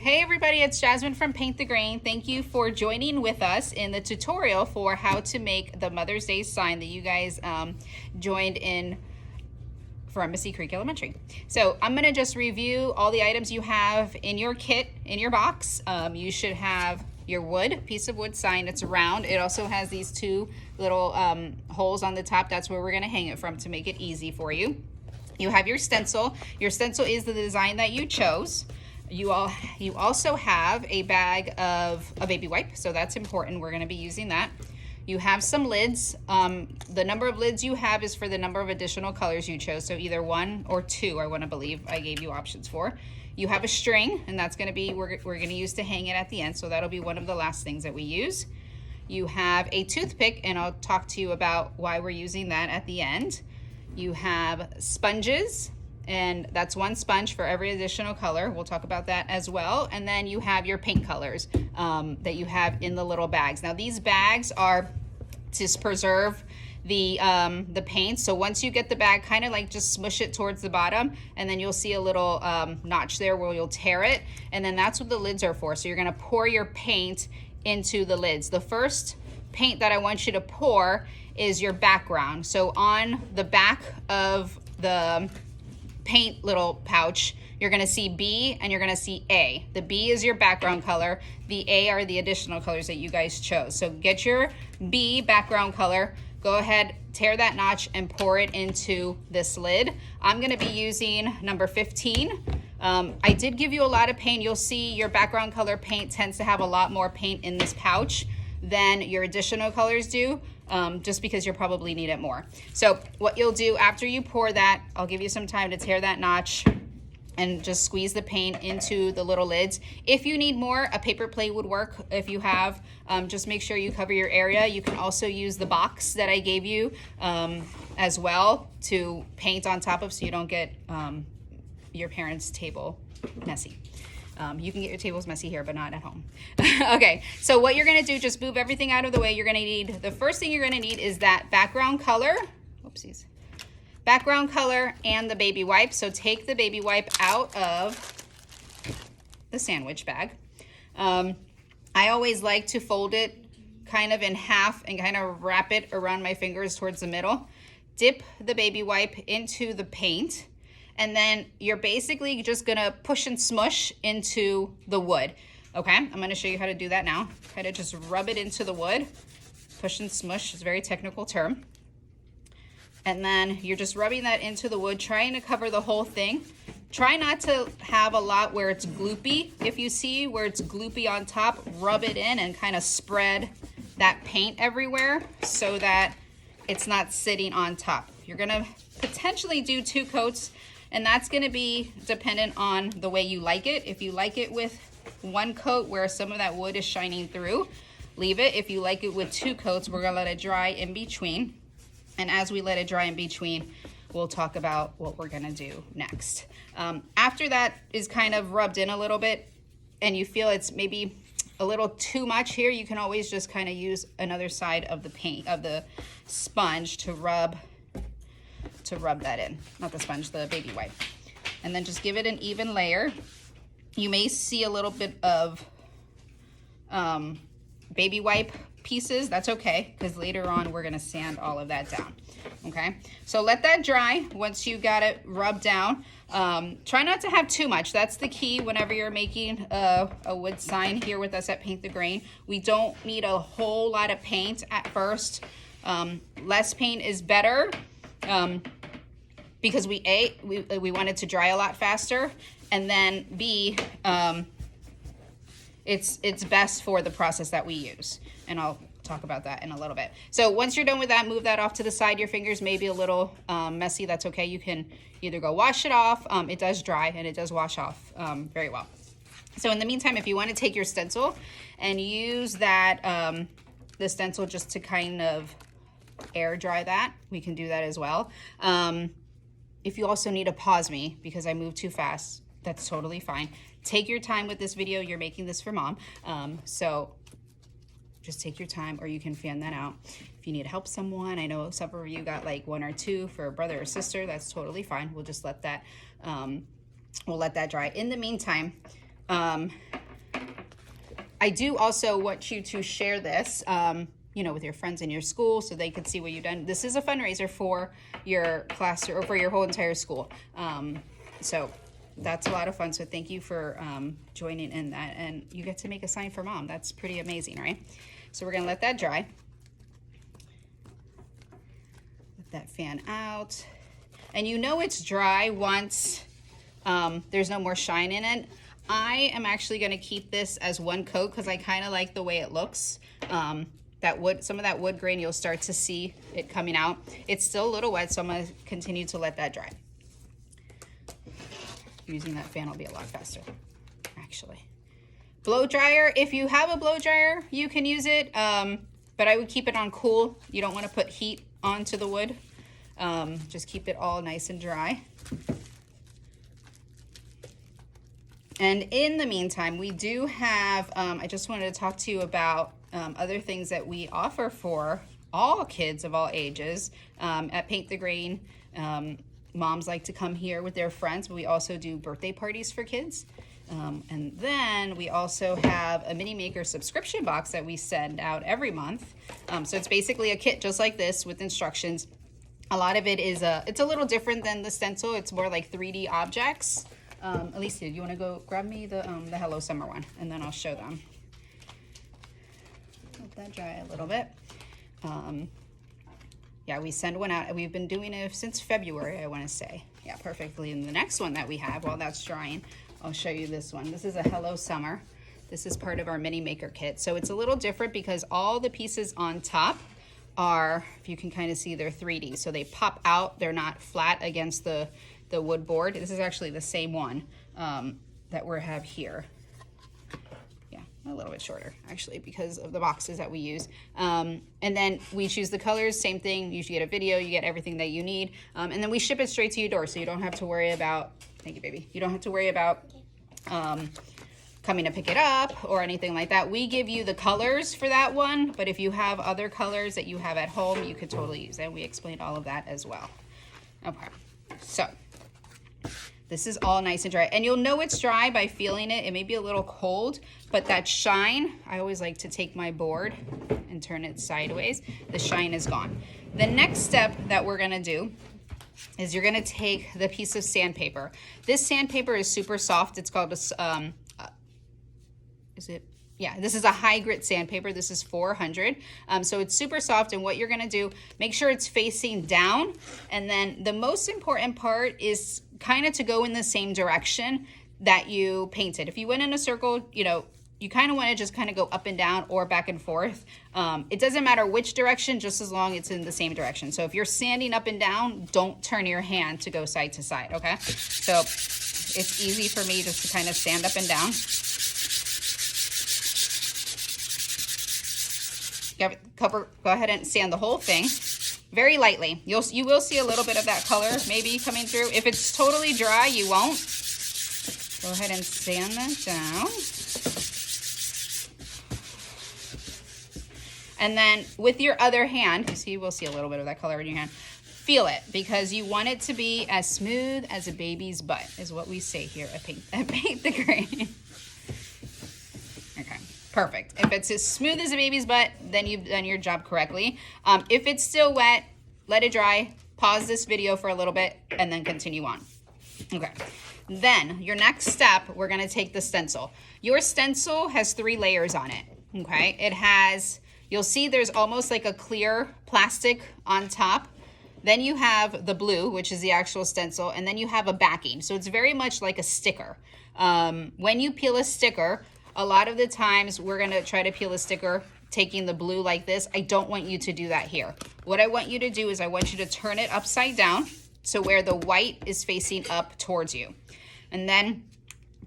Hey everybody, it's Jasmine from Paint the Grain. Thank you for joining with us in the tutorial for how to make the Mother's Day sign that you guys joined in from Missy Creek Elementary. So I'm gonna just review all the items you have in your kit, in your box. You should have your piece of wood sign. It's round. It also has these two little holes on the top. That's where we're gonna hang it from to make it easy for you. You have your stencil. Your stencil is the design that you chose. You also have a bag of a baby wipe, so that's important. We're going to be using that. You have some lids. The number of lids you have is for the number of additional colors you chose, so either 1 or 2, I want to believe I gave you options for. You have a string, and that's going to be we're going to use to hang it at the end, so that'll be one of the last things that we use. You have a toothpick, and I'll talk to you about why we're using that at the end. You have sponges, and that's 1 sponge for every additional color. We'll talk about that as well. And then you have your paint colors that you have in the little bags. Now these bags are to preserve the paint. So once you get the bag, kind of like just smush it towards the bottom, and then you'll see a little notch there where you'll tear it. And then that's what the lids are for. So you're gonna pour your paint into the lids. The first paint that I want you to pour is your background. So on the back of the paint little pouch, you're gonna see B and you're gonna see A. The B is your background color. The A are the additional colors that you guys chose. So get your B background color, go ahead, tear that notch and pour it into this lid. I'm gonna be using number 15. I did give you a lot of paint. You'll see your background color paint tends to have a lot more paint in this pouch than your additional colors do, just because you'll probably need it more. So what you'll do after you pour that, I'll give you some time to tear that notch and just squeeze the paint into the little lids. If you need more, a paper plate would work. If you have, just make sure you cover your area. You can also use the box that I gave you as well to paint on top of, so you don't get your parents' table messy. You can get your tables messy here, but not at home. Okay, so what you're gonna do, just move everything out of the way. You're gonna need, the first thing you're gonna need is that background color, oopsies, background color and the baby wipe. So take the baby wipe out of the sandwich bag. I always like to fold it kind of in half and kind of wrap it around my fingers towards the middle. Dip the baby wipe into the paint, and then you're basically just gonna push and smush into the wood. Okay, I'm gonna show you how to do that now. Kind of just rub it into the wood. Push and smush is a very technical term. And then you're just rubbing that into the wood, trying to cover the whole thing. Try not to have a lot where it's gloopy. If you see where it's gloopy on top, rub it in and kind of spread that paint everywhere so that it's not sitting on top. You're gonna potentially do 2 coats, and that's gonna be dependent on the way you like it. If you like it with 1 coat where some of that wood is shining through, leave it. If you like it with 2 coats, we're gonna let it dry in between. And as we let it dry in between, we'll talk about what we're gonna do next. After that is kind of rubbed in a little bit and you feel it's maybe a little too much here, you can always just kind of use another side of the paint, of the sponge to rub that in. Not the sponge, the baby wipe. And then just give it an even layer. You may see a little bit of baby wipe pieces. That's okay, because later on we're gonna sand all of that down. Okay, so let that dry. Once you got it rubbed down, try not to have too much. That's the key whenever you're making a wood sign here with us at Paint the Grain. We don't need a whole lot of paint at first. Less paint is better, because we want it to dry a lot faster, and then B, it's best for the process that we use, and I'll talk about that in a little bit. So once you're done with that, move that off to the side. Your fingers may be a little messy. That's okay. You can either go wash it off. It does dry and it does wash off very well. So in the meantime, if you want to take your stencil and use that the stencil just to kind of air dry that, we can do that as well. If you also need to pause me because I move too fast, that's totally fine. Take your time with this video. You're making this for mom. So just take your time, or you can fan that out. If you need to help someone, I know some of you got like 1 or 2 for a brother or sister, that's totally fine. We'll just let that, we'll let that dry. In the meantime, I do also want you to share this, you know, with your friends in your school so they can see what you've done. This is a fundraiser for your class or for your whole entire school. So that's a lot of fun. So thank you for joining in that. And you get to make a sign for Mom. That's pretty amazing, right? So we're going to let that dry. Let that fan out. And you know it's dry once there's no more shine in it. I am actually going to keep this as one coat because I kind of like the way it looks. That wood, some of that wood grain, you'll start to see it coming out. It's still a little wet, so I'm going to continue to let that dry. Using that fan will be a lot faster, actually. Blow dryer, if you have a blow dryer, you can use it, but I would keep it on cool. You don't want to put heat onto the wood. Just keep it all nice and dry. And in the meantime, we do have, I just wanted to talk to you about other things that we offer for all kids of all ages at Paint the Grain. Moms like to come here with their friends, but we also do birthday parties for kids. And then we also have a Mini Maker subscription box that we send out every month. So it's basically a kit just like this with instructions. A lot of it is, it's a little different than the stencil. It's more like 3D objects. Alicia, do you want to go grab me the Hello Summer one, and then I'll show them. Let that dry a little bit. Yeah, we send one out. We've been doing it since February, I want to say. Yeah, perfectly. And the next one that we have, while that's drying, I'll show you this one. This is a Hello Summer. This is part of our Mini Maker kit. So it's a little different because all the pieces on top are, if you can kind of see, they're 3D. So they pop out. They're not flat against the wood board. This is actually the same one that we have here. Yeah, a little bit shorter actually because of the boxes that we use. And then we choose the colors, same thing. You should get a video, you get everything that you need. And then we ship it straight to your door so you don't have to worry about, thank you baby, you don't have to worry about coming to pick it up or anything like that. We give you the colors for that one, but if you have other colors that you have at home, you could totally use it. We explained all of that as well. Okay, so this is all nice and dry. And you'll know it's dry by feeling it. It may be a little cold, but that shine, I always like to take my board and turn it sideways. The shine is gone. The next step that we're gonna do is you're gonna take the piece of sandpaper. This sandpaper is super soft. It's called a, this is a high grit sandpaper. This is 400. So it's super soft, and what you're gonna do, make sure it's facing down. And then the most important part is kind of to go in the same direction that you painted. If you went in a circle, you know, you kind of want to just kind of go up and down or back and forth. It doesn't matter which direction, just as long as it's in the same direction. So if you're sanding up and down, don't turn your hand to go side to side, okay? So it's easy for me just to kind of sand up and down. Go ahead and sand the whole thing very lightly. You will see a little bit of that color maybe coming through. If it's totally dry, you won't. Go ahead and sand that down. And then with your other hand, you see, we'll see a little bit of that color in your hand. Feel it, because you want it to be as smooth as a baby's butt, is what we say here at Paint the Grain. Okay, perfect. If it's as smooth as a baby's butt, then you've done your job correctly. If it's still wet, let it dry, pause this video for a little bit, and then continue on. Okay, then your next step, we're gonna take the stencil. Your stencil has 3 layers on it, okay? It has, you'll see there's almost like a clear plastic on top. Then you have the blue, which is the actual stencil, and then you have a backing. So it's very much like a sticker. When you peel a sticker, a lot of the times we're gonna try to peel a sticker taking the blue like this. I don't want you to do that here. What I want you to do is I want you to turn it upside down, so where the white is facing up towards you. And then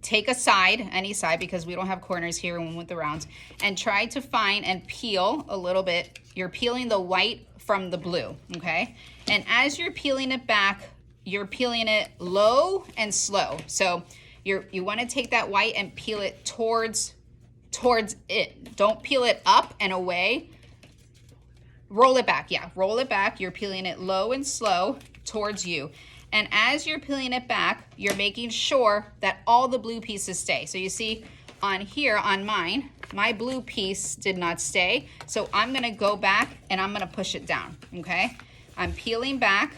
take a side, any side, because we don't have corners here and with the rounds, and try to find and peel a little bit. You're peeling the white from the blue, okay? And as you're peeling it back, you're peeling it low and slow. So you want to take that white and peel it towards it. Don't peel it up and away. Roll it back, yeah, roll it back. You're peeling it low and slow towards you. And as you're peeling it back, you're making sure that all the blue pieces stay. So you see on here, on mine, my blue piece did not stay. So I'm gonna go back and I'm gonna push it down, okay? I'm peeling back,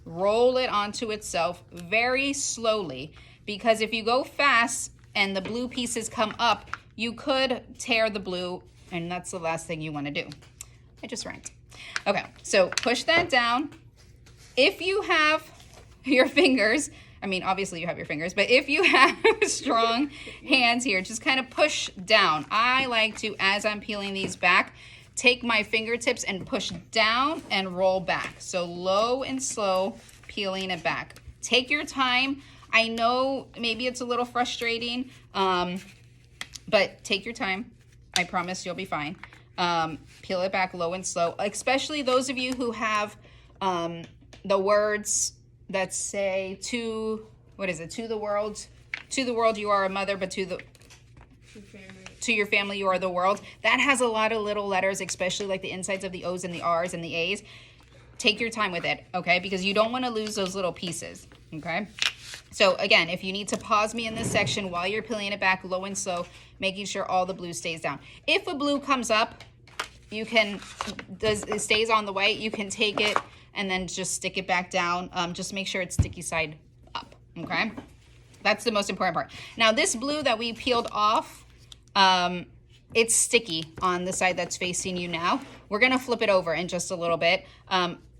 roll it onto itself very slowly, because if you go fast and the blue pieces come up, you could tear the blue, and that's the last thing you wanna do. I just rhymed. Okay, so push that down. If you have your fingers, I mean, obviously you have your fingers, but if you have strong hands here, just kind of push down. I like to, as I'm peeling these back, take my fingertips and push down and roll back. So low and slow, peeling it back. Take your time. I know maybe it's a little frustrating, but take your time. I promise you'll be fine. Peel it back low and slow, especially those of you who have the words that say to the world you are a mother, but to your family you are the world. That has a lot of little letters, especially like the insides of the O's and the R's and the A's. Take your time with it, okay? Because you don't want to lose those little pieces, okay? So again, if you need to pause me in this section while you're peeling it back low and slow, making sure all the blue stays down. If a blue comes up, it stays on the white, you can take it and then just stick it back down. Just make sure it's sticky side up, okay? That's the most important part. Now this blue that we peeled off, it's sticky on the side that's facing you now. We're gonna flip it over in just a little bit.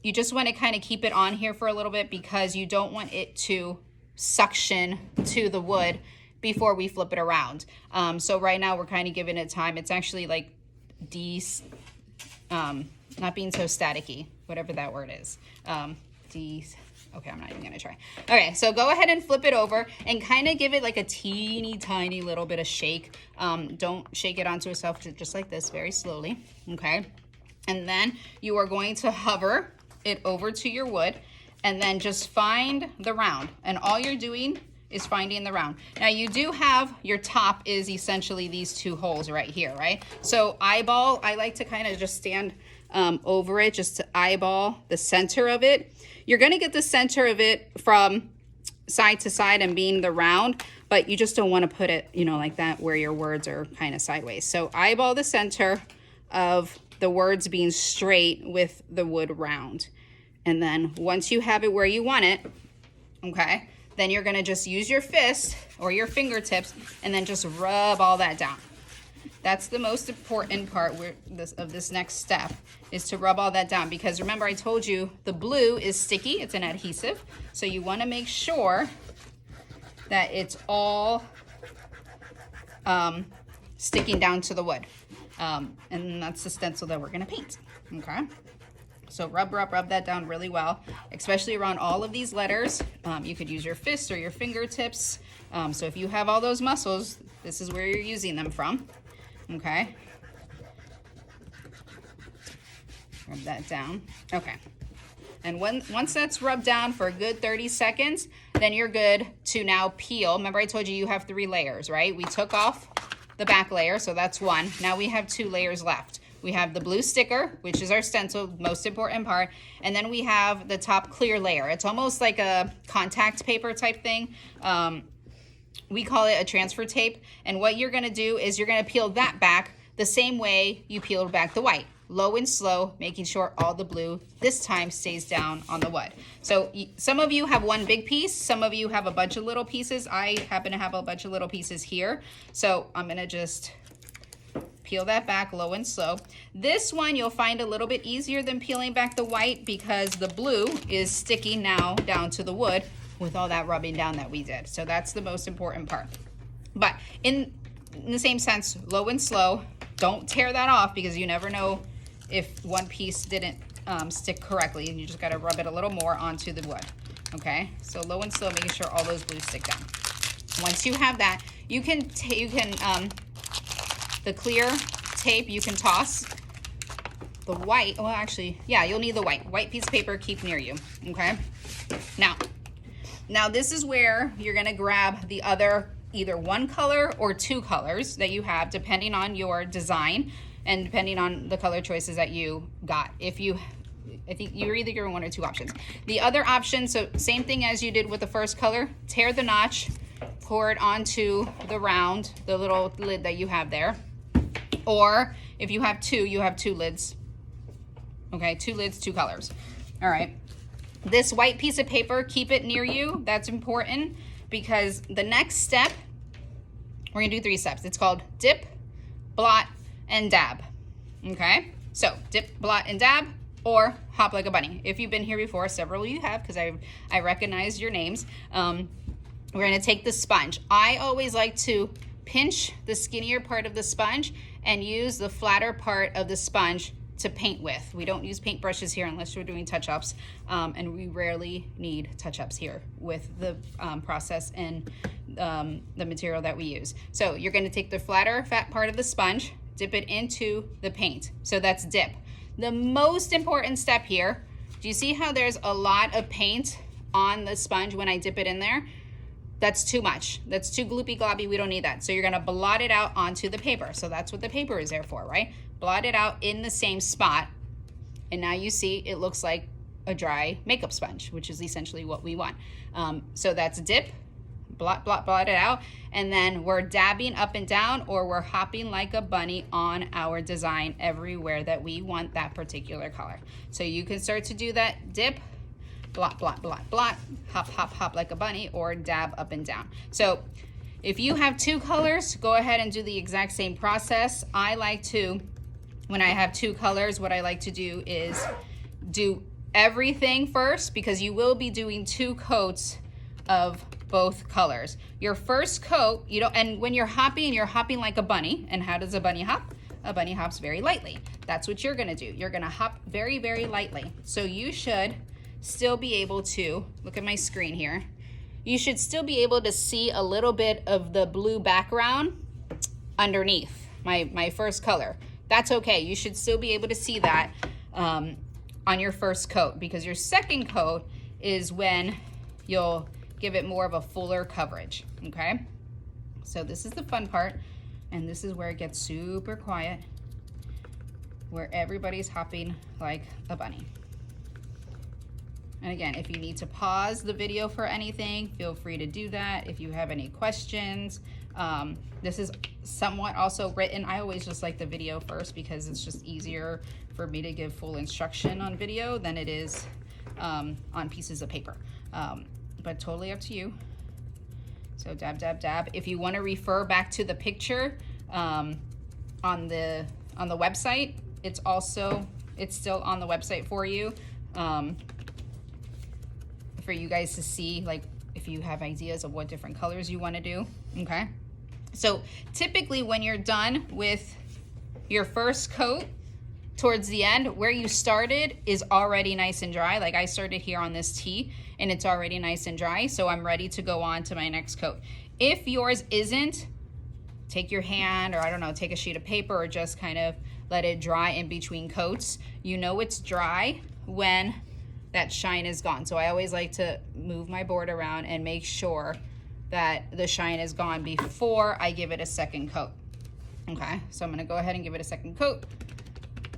You just wanna kind of keep it on here for a little bit because you don't want it to suction to the wood before we flip it around. So right now we're kind of giving it time. It's actually like not being so staticky, whatever that word is. Okay, I'm not even gonna try. Okay, so go ahead and flip it over and kind of give it like a teeny tiny little bit of shake. Don't shake it onto itself, just like this, very slowly, okay? And then you are going to hover it over to your wood and then just find the round. And all you're doing is finding the round. Now you do have, your top is essentially these two holes right here, right? So eyeball, I like to kind of just stand over it just to eyeball the center of it. You're gonna get the center of it from side to side and being the round, but you just don't wanna put it, you know, like that where your words are kind of sideways. So eyeball the center of the words being straight with the wood round. And then once you have it where you want it, okay, then you're gonna just use your fist or your fingertips and then just rub all that down. That's the most important part of this next step, is to rub all that down, because remember I told you the blue is sticky, it's an adhesive, so you wanna make sure that it's all sticking down to the wood. And that's the stencil that we're gonna paint, okay? So rub that down really well, especially around all of these letters. You could use your fists or your fingertips. So if you have all those muscles, this is where you're using them from, okay? Rub that down, okay. And once that's rubbed down for a good 30 seconds, then you're good to now peel. Remember I told you you have 3 layers, right? We took off the back layer, so that's 1. Now we have 2 layers left. We have the blue sticker, which is our stencil, most important part, and then we have the top clear layer. It's almost like a contact paper type thing. We call it a transfer tape, and what you're gonna do is you're gonna peel that back the same way you peeled back the white. Low and slow, making sure all the blue this time stays down on the wood. So some of you have one big piece, some of you have a bunch of little pieces. I happen to have a bunch of little pieces here. So I'm gonna just peel that back low and slow. This one you'll find a little bit easier than peeling back the white because the blue is sticking now down to the wood with all that rubbing down that we did. So that's the most important part. But in the same sense, low and slow, don't tear that off because you never know if one piece didn't stick correctly, and you just gotta rub it a little more onto the wood, okay? So low and slow, making sure all those blues stick down. Once you have that, you can the clear tape you can toss. The white, well actually, yeah, you'll need the white piece of paper, keep near you, okay? Now this is where you're gonna grab the other, either one color or 2 colors that you have, depending on your design and depending on the color choices that you got. I think you're either getting 1 or 2 options. The other option, so same thing as you did with the first color, tear the notch, pour it onto the round, the little lid that you have there. Or if you have two, you have 2 lids. Okay, 2 lids, 2 colors. All right. This white piece of paper, keep it near you. That's important because the next step, we're gonna do 3 steps. It's called dip, blot, and dab. Okay, so dip, blot, and dab, or hop like a bunny. If you've been here before, several of you have, because I recognize your names. We're gonna take the sponge. I always like to pinch the skinnier part of the sponge and use the flatter part of the sponge to paint with. We don't use paint brushes here unless we're doing touch-ups, and we rarely need touch-ups here with the process and the material that we use. So you're gonna take the flatter, fat part of the sponge, dip it into the paint. So that's dip. The most important step here, do you see how there's a lot of paint on the sponge when I dip it in there? That's too much. That's too gloopy globby. We don't need that. So you're gonna blot it out onto the paper. So that's what the paper is there for, right? Blot it out in the same spot. And now you see it looks like a dry makeup sponge, which is essentially what we want. So that's dip, blot, blot, blot it out. And then we're dabbing up and down, or we're hopping like a bunny on our design everywhere that we want that particular color. So you can start to do that dip, blot, blot, blot, blot, hop, hop, hop like a bunny, or dab up and down. So if you have 2 colors, go ahead and do the exact same process. I like to, when I have 2 colors, what I like to do is do everything first, because you will be doing 2 coats of both colors. Your first coat, and when you're hopping like a bunny. And how does a bunny hop? A bunny hops very lightly. That's what you're gonna do. You're gonna hop very, very lightly. So you should still be able to, look at my screen here, you should still be able to see a little bit of the blue background underneath my first color. That's okay. You should still be able to see that on your first coat, because your second coat is when you'll give it more of a fuller coverage, okay? So this is the fun part, and this is where it gets super quiet, where everybody's hopping like a bunny. And again, if you need to pause the video for anything, feel free to do that. If you have any questions, this is somewhat also written. I always just like the video first, because it's just easier for me to give full instruction on video than it is on pieces of paper. But totally up to you. So dab, dab, dab. If you want to refer back to the picture on the website, it's still on the website for you. For you guys to see, like, if you have ideas of what different colors you want to do, okay? So typically when you're done with your first coat, towards the end, where you started is already nice and dry. Like I started here on this tee and it's already nice and dry, so I'm ready to go on to my next coat. If yours isn't, take your hand, or I don't know, take a sheet of paper, or just kind of let it dry in between coats. You know it's dry when that shine is gone. So I always like to move my board around and make sure that the shine is gone before I give it a second coat. Okay, so I'm gonna go ahead and give it a second coat.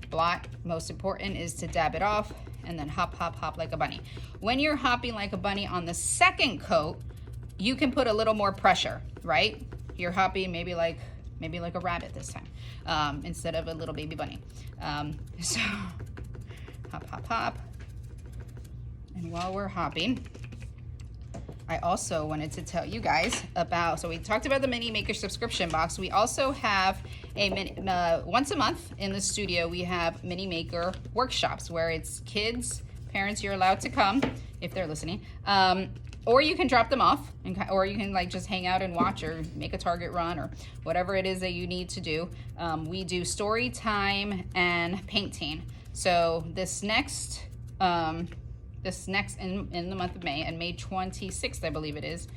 Blot, most important is to dab it off, and then hop, hop, hop like a bunny. When you're hopping like a bunny on the second coat, you can put a little more pressure, right? You're hopping maybe like a rabbit this time, instead of a little baby bunny. So hop, hop, hop. And while we're hopping, I also wanted to tell you guys about, so we talked about the Mini Maker subscription box. We also have a once a month in the studio, we have Mini Maker workshops where it's kids, parents, you're allowed to come if they're listening, or you can drop them off, or you can like just hang out and watch, or make a Target run, or whatever it is that you need to do. We do story time and painting. So this next in the month of May, and May 26th, I believe it is,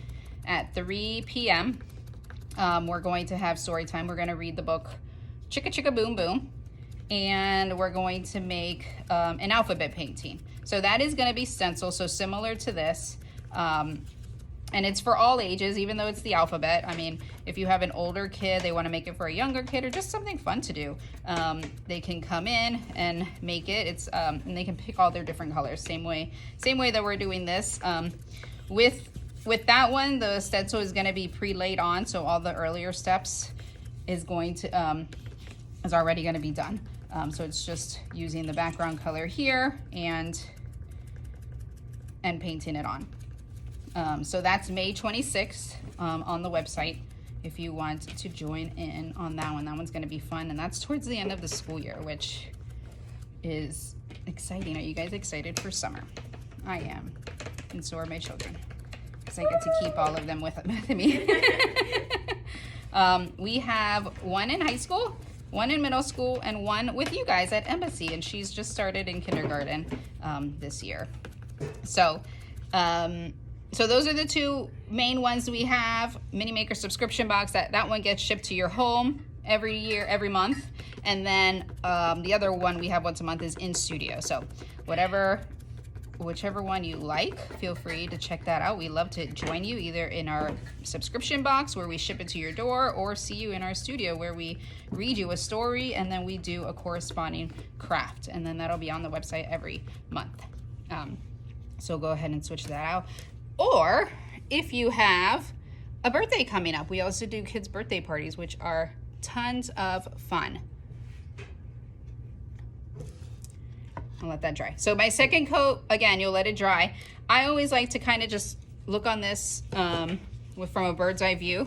at 3 p.m. We're going to have story time. We're going to read the book Chicka Chicka Boom Boom, and we're going to make an alphabet painting. So that is going to be stencil, so similar to this. And it's for all ages, even though it's the alphabet. I mean, if you have an older kid, they want to make it for a younger kid, or just something fun to do, they can come in and make it. It's and they can pick all their different colors. Same way that we're doing this. With that one, the stencil is going to be pre-laid on, so all the earlier steps is going to is already going to be done. So it's just using the background color here and painting it on. So that's May 26th on the website if you want to join in on that one. That one's going to be fun, and that's towards the end of the school year, which is exciting. Are you guys excited for summer? I am, and so are my children, because I get to keep all of them with me. We have one in high school, one in middle school, and one with you guys at Embassy, and she's just started in kindergarten this year. So those are the two main ones we have. Mini Maker subscription box, that one gets shipped to your home every month. And then the other one we have once a month is in studio. So whichever one you like, feel free to check that out. We love to join you either in our subscription box where we ship it to your door, or see you in our studio where we read you a story and then we do a corresponding craft. And then that'll be on the website every month. So go ahead and switch that out. Or if you have a birthday coming up, we also do kids' birthday parties, which are tons of fun. I'll let that dry. So my second coat, again, you'll let it dry. I always like to kind of just look on this from a bird's eye view,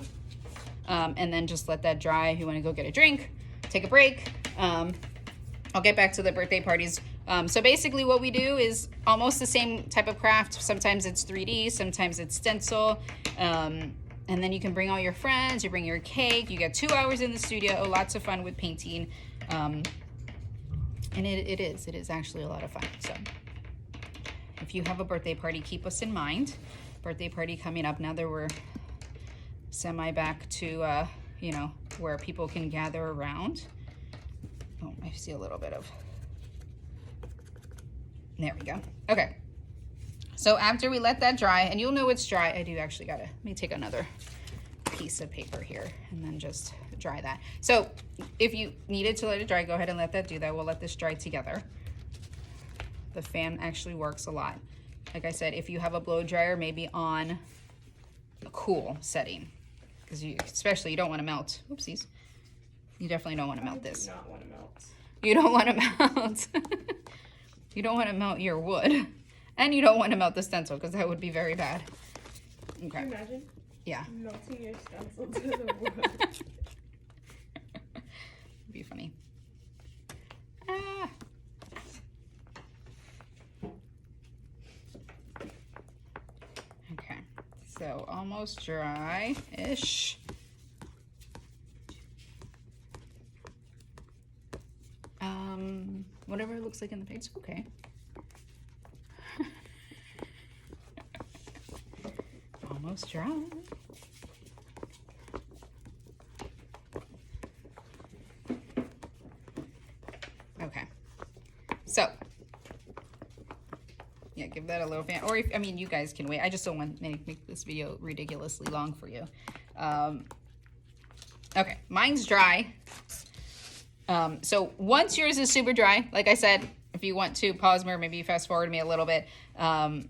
and then just let that dry. If you want to go get a drink, take a break. I'll get back to the birthday parties. So basically what we do is almost the same type of craft. Sometimes it's 3D, sometimes it's stencil. And then you can bring all your friends, you bring your cake, you get 2 hours in the studio, lots of fun with painting. And it is actually a lot of fun. So if you have a birthday party, keep us in mind. Birthday party coming up now that we're semi back to, where people can gather around. Oh, I see a little bit of, there we go. Okay. So after we let that dry, and you'll know it's dry, I do actually let me take another piece of paper here and then just dry that. So if you needed to let it dry, go ahead and let that do that. We'll let this dry together. The fan actually works a lot. Like I said, if you have a blow dryer, maybe on a cool setting, because you don't want to melt. Oopsies. You definitely don't want to melt this. I do not want to melt. You don't want to melt. You don't want to melt your wood. And you don't want to melt the stencil, because that would be very bad. Okay. Can you imagine? Yeah. Melting your stencil to the wood. It'd be funny. Ah. Okay. So almost dry-ish. Whatever it looks like in the page, okay. Almost dry. Okay. So, yeah, give that a little fan. Or, you guys can wait. I just don't want to make this video ridiculously long for you. Okay, mine's dry. So once yours is super dry, like I said, if you want to pause me or maybe fast forward me a little bit, I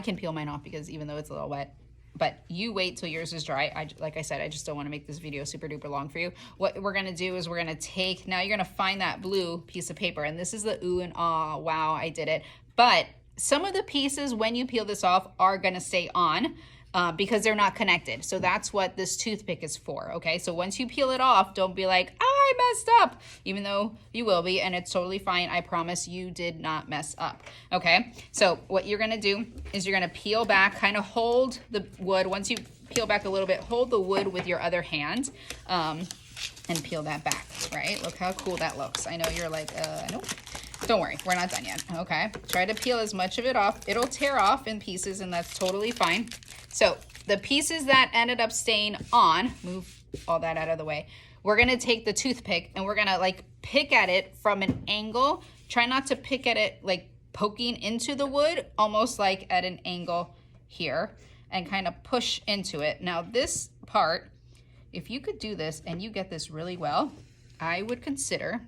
can peel mine off because even though it's a little wet, but you wait till yours is dry. Like I said, I just don't want to make this video super duper long for you. What we're going to do is we're going to take, now you're going to find that blue piece of paper, and this is the ooh and ah, wow, I did it. But some of the pieces, when you peel this off, are going to stay on. Because they're not connected. So that's what this toothpick is for, okay? So once you peel it off, don't be like, I messed up, even though you will be, and it's totally fine. I promise you did not mess up, okay? So what you're gonna do is you're gonna peel back, kind of hold the wood. Once you peel back a little bit, hold the wood with your other hand and peel that back, right? Look how cool that looks. I know you're like, nope. Don't worry, we're not done yet, okay? Try to peel as much of it off. It'll tear off in pieces, and that's totally fine. So the pieces that ended up staying on, move all that out of the way. We're gonna take the toothpick and we're gonna like pick at it from an angle. Try not to pick at it like poking into the wood, almost like at an angle here, and kind of push into it. Now this part, if you could do this and you get this really well, I would consider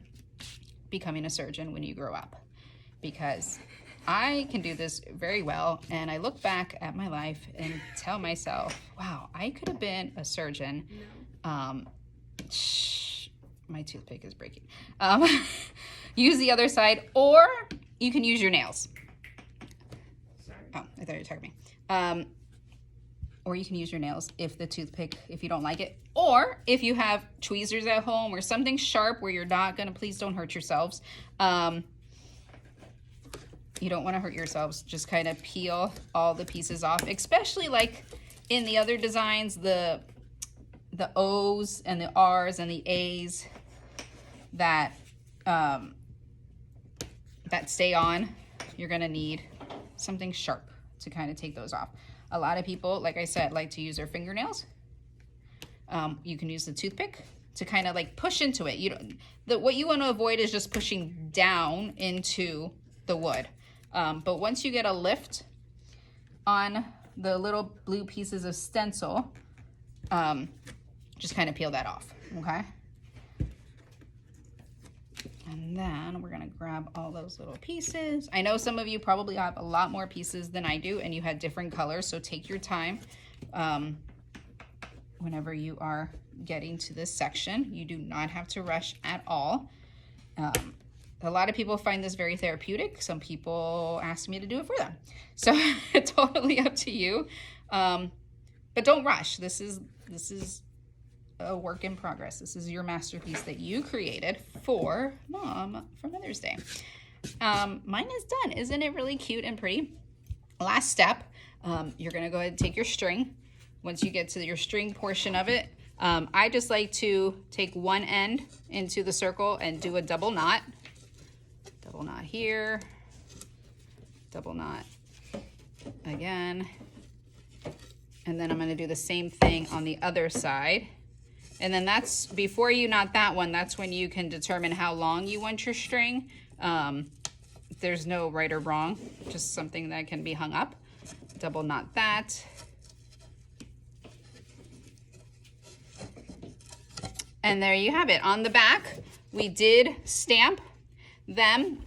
becoming a surgeon when you grow up, because I can do this very well, and I look back at my life and tell myself, wow, I could have been a surgeon my toothpick is breaking. Use the other side, or you can use your nails. Sorry. Oh, I thought you were talking to me. Or you can use your nails if the toothpick, if you don't like it. Or if you have tweezers at home or something sharp where you're not gonna, please don't hurt yourselves. You don't wanna hurt yourselves. Just kind of peel all the pieces off, especially like in the other designs, the O's and the R's and the A's that, that stay on. You're gonna need something sharp to kind of take those off. A lot of people, like I said, like to use their fingernails. You can use the toothpick to kind of like push into it. What you want to avoid is just pushing down into the wood. But once you get a lift on the little blue pieces of stencil, just kind of peel that off, okay? And then we're gonna grab all those little pieces. I know some of you probably have a lot more pieces than I do, and you had different colors, so take your time whenever you are getting to this section. You do not have to rush at all. A lot of people find this very therapeutic. Some people ask me to do it for them. So it's totally up to you. But don't rush. This is a work in progress. This is your masterpiece that you created for Mom for Mother's Day. Mine is done. Isn't it really cute and pretty? Last step, you're gonna go ahead and take your string. Once you get to your string portion of it, I just like to take one end into the circle and do a double knot. Double knot here, double knot again. And then I'm gonna do the same thing on the other side. And then that's, before you knot that one, that's when you can determine how long you want your string. There's no right or wrong, just something that can be hung up. Double knot that. And there you have it. On the back, we did stamp them.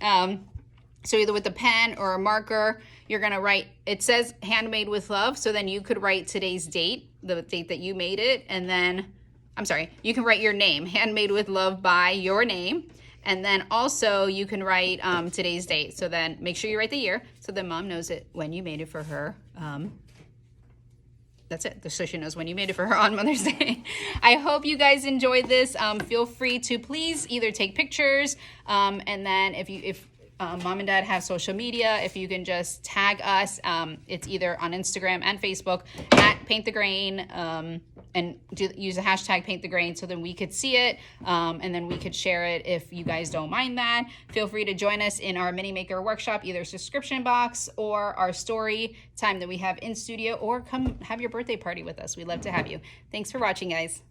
So either with a pen or a marker, you're gonna write, it says handmade with love, so then you could write today's date, the date that you made it, and then, I'm sorry, you can write your name, handmade with love by your name, and then also you can write today's date, so then make sure you write the year, so then Mom knows it when you made it for her. That's it, so she knows when you made it for her on Mother's Day. I hope you guys enjoyed this. Feel free to please either take pictures, and then if Mom and Dad have social media, if you can just tag us, it's either on Instagram and Facebook at Paint the Grain, and use the hashtag Paint the Grain, so then we could see it, and then we could share it if you guys don't mind that. Feel free to join us in our mini maker workshop, either subscription box or our story time that we have in studio, or come have your birthday party with us. We'd love to have you. Thanks for watching, guys.